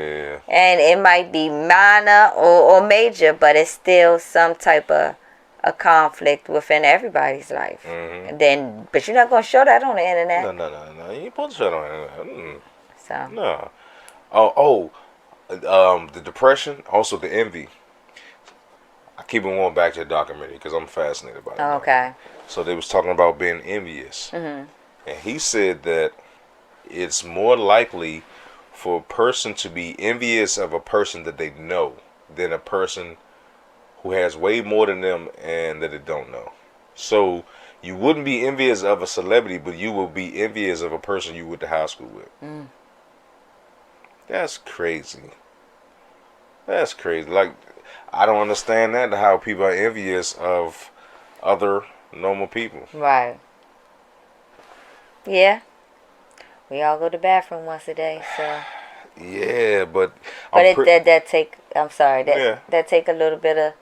And it might be minor or major, but it's still some type of a conflict within everybody's life. Mm-hmm. But you're not going to show that on the internet. No. You ain't supposed to shut on it. So. No. The depression, also the envy. I keep on going back to the documentary because I'm fascinated by it. Okay. So they was talking about being envious. Mm-hmm. And he said that it's more likely for a person to be envious of a person that they know than a person who has way more than them and that they don't know. So you wouldn't be envious of a celebrity, but you will be envious of a person you went to high school with. Mm. That's crazy. That's crazy. Like, I don't understand that, how people are envious of other normal people. Right. Yeah. We all go to the bathroom once a day, so. Yeah, but that take a little bit of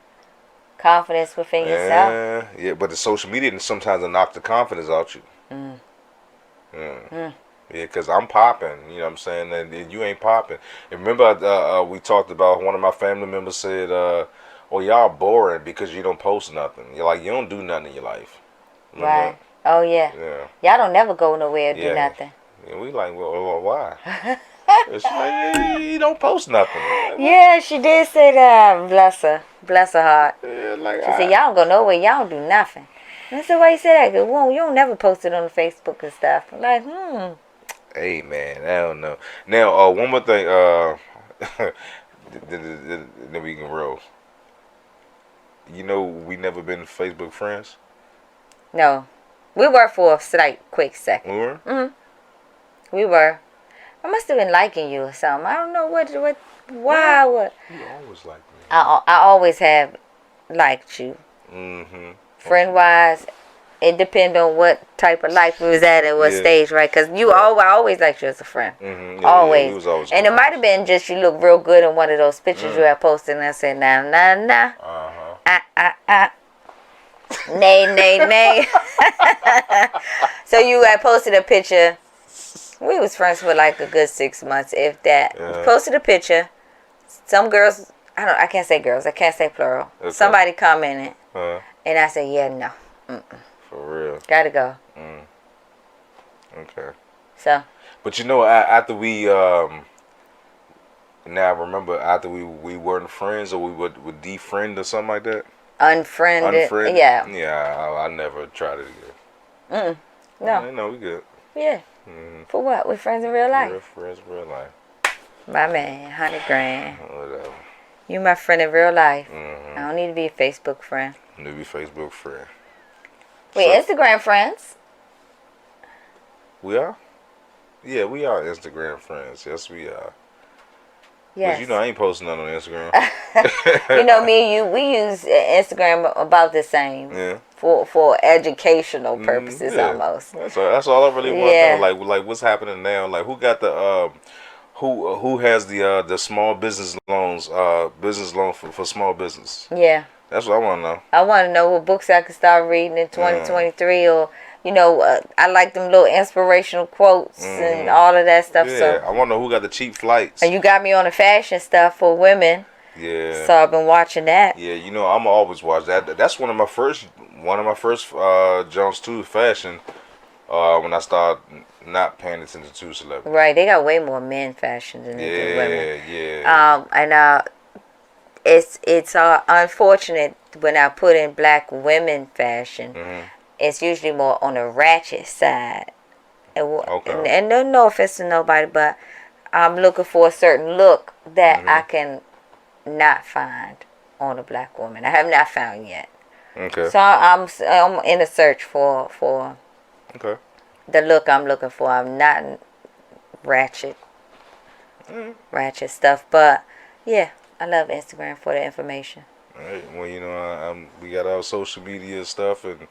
confidence within yourself. Yeah, but the social media sometimes will knock the confidence out you. Yeah, because I'm popping, you know what I'm saying, and you ain't popping. And remember, we talked about, one of my family members said, "Oh, y'all boring because you don't post nothing. You're like, you don't do nothing in your life." Remember Right. that? Oh yeah. Yeah. Y'all don't never go nowhere and do nothing. Yeah, we like, well why? It's like, you don't post nothing. Like, yeah, she did say that. Bless her heart. Yeah, like, she said, y'all don't go nowhere. Y'all don't do nothing. And I said, why you say that? Cause, well, you don't never post it on the Facebook and stuff. I'm like, Hey man, I don't know. Now, one more thing. Then we can roll. You know, we never been Facebook friends. No, we were for a slight, quick second. We were. We were. I must have been liking you or something. I don't know what. What? You always liked me. I always have liked you. Mm-hmm. Friend wise, it depends on what type of life we was at what stage, right? Because I always liked you as a friend. Mm-hmm. Always. We was always. And it might have been just you look real good in one of those pictures you had posted, and I said, nah. Nay. So you had posted a picture. We was friends for like a good 6 months, if that. You posted a picture. Some girls, I can't say girls. I can't say plural. Okay. Somebody commented, and I said, yeah, no. For real. Gotta go. Okay. So. But you know, after we now I remember after we weren't friends, or we would defriend or something like that. Unfriended. Yeah. Yeah, I never tried it again. No. No, we good. Yeah. For what? We're friends in real life. We're friends in real life. My man, 100 grand. Whatever. You my friend in real life. I don't need to be a Facebook friend. Need to be Facebook friend. We Instagram friends. We are? Yeah, we are Instagram friends. Yes, we are. Yes. But you know, I ain't posting nothing on Instagram. You know, me and you, we use Instagram about the same. Yeah. For educational purposes almost. That's all I really want to know. Like what's happening now? Like who got the who has the small business loans business loan for small business? Yeah. That's what I want to know. I want to know what books I can start reading in 2023, or I like them little inspirational quotes and all of that stuff. Yeah, So I want to know who got the cheap flights. and you got me on the fashion stuff for women. Yeah. So I've been watching that. Yeah, I'm always watch that. That's one of my first jumps to fashion. When I start not paying attention to celebrities. Right, they got way more men fashion than they do women. Yeah. And it's unfortunate when I put in black women fashion. It's usually more on the ratchet side. Okay. And no offense to nobody, but I'm looking for a certain look that I can not find on a black woman. I have not found yet. Okay. So I'm in a search for Okay. the look I'm looking for. I'm not ratchet stuff, but yeah, I love Instagram for the information. All right. Well, we got our social media stuff, and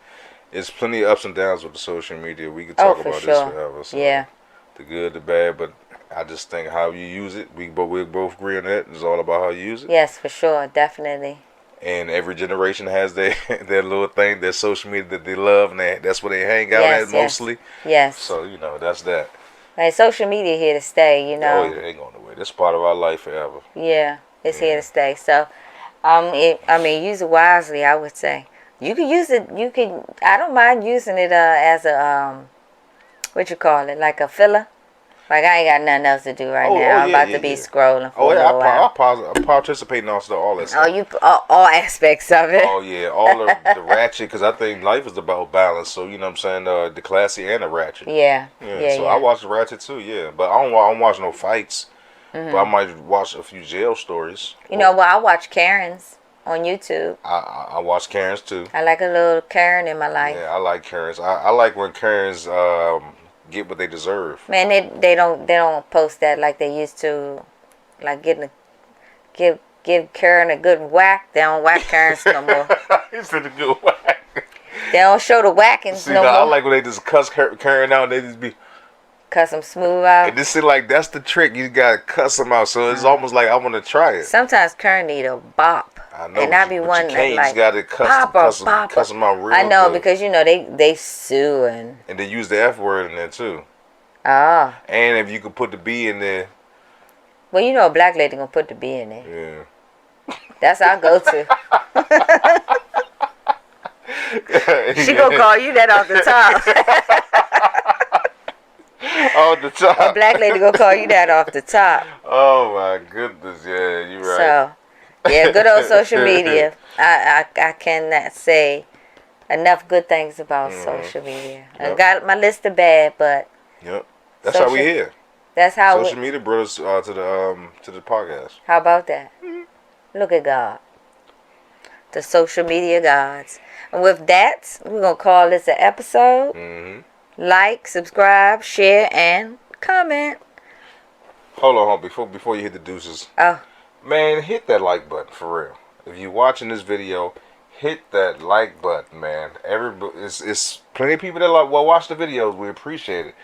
it's plenty of ups and downs with the social media. We could talk about this forever. So yeah. The good, the bad, but I just think how you use it. We both agree on that. It's all about how you use it. Yes, for sure, definitely. And every generation has their little thing, their social media that they love, and that's where they hang out at mostly. Yes. So that's that. Like social media here to stay, Oh yeah, it ain't going nowhere. That's part of our life forever. Yeah, it's here to stay. So, use it wisely. I would say you can use it. I don't mind using it as a what you call it, like a filler. Like I ain't got nothing else to do right now. I'm about to be scrolling for a little while. I participate in all that stuff. Oh, you all aspects of it. Oh yeah, all the ratchet, because I think life is about balance. So you know what I'm saying, the classy and the ratchet. Yeah. So I watch the ratchet too. Yeah, but I don't watch no fights. But I might watch a few jail stories. I watch Karens on YouTube. I watch Karens too. I like a little Karen in my life. Yeah, I like Karens. I like when Karens get what they deserve. Man, they don't post that like they used to, like give Karen a good whack. They don't whack Karens no more. You said a good whack. They don't show the whackings no more. I like when they just cuss Karen out and they just be cuss them smooth out. And this is like that's the trick. You gotta cuss them out. So it's almost like I want to try it. Sometimes Karen need a bop. I know, and I be one like you just gotta cuss them out real I know good. because they sue and they use the F word in there too. Oh. And if you could put the B in there. Well, a black lady gonna put the B in there. Yeah. That's our go-to. She gonna call you that off the top. Off the top. A black lady gonna call you that off the top. Oh my goodness, yeah, you're right. So, yeah, good old social media. I cannot say enough good things about social media. I got my list of bad, but that's how we here. That's how social media brought us to the podcast. How about that? Look at God, the social media gods. And with that, we're gonna call this an episode. Like, subscribe, share, and comment. Hold on, before you hit the deuces. Oh. Man, hit that like button for real. If you're watching this video, hit that like button, man. It's plenty of people that watch the videos. We appreciate it.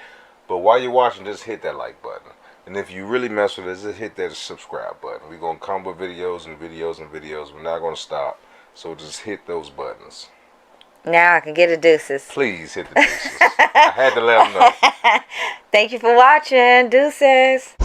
But while you're watching, just hit that like button. And if you really mess with us, just hit that subscribe button. We're going to come with videos and videos and videos. We're not going to stop. So just hit those buttons. Now I can get the deuces. Please hit the deuces. I had to let them know. Thank you for watching. Deuces.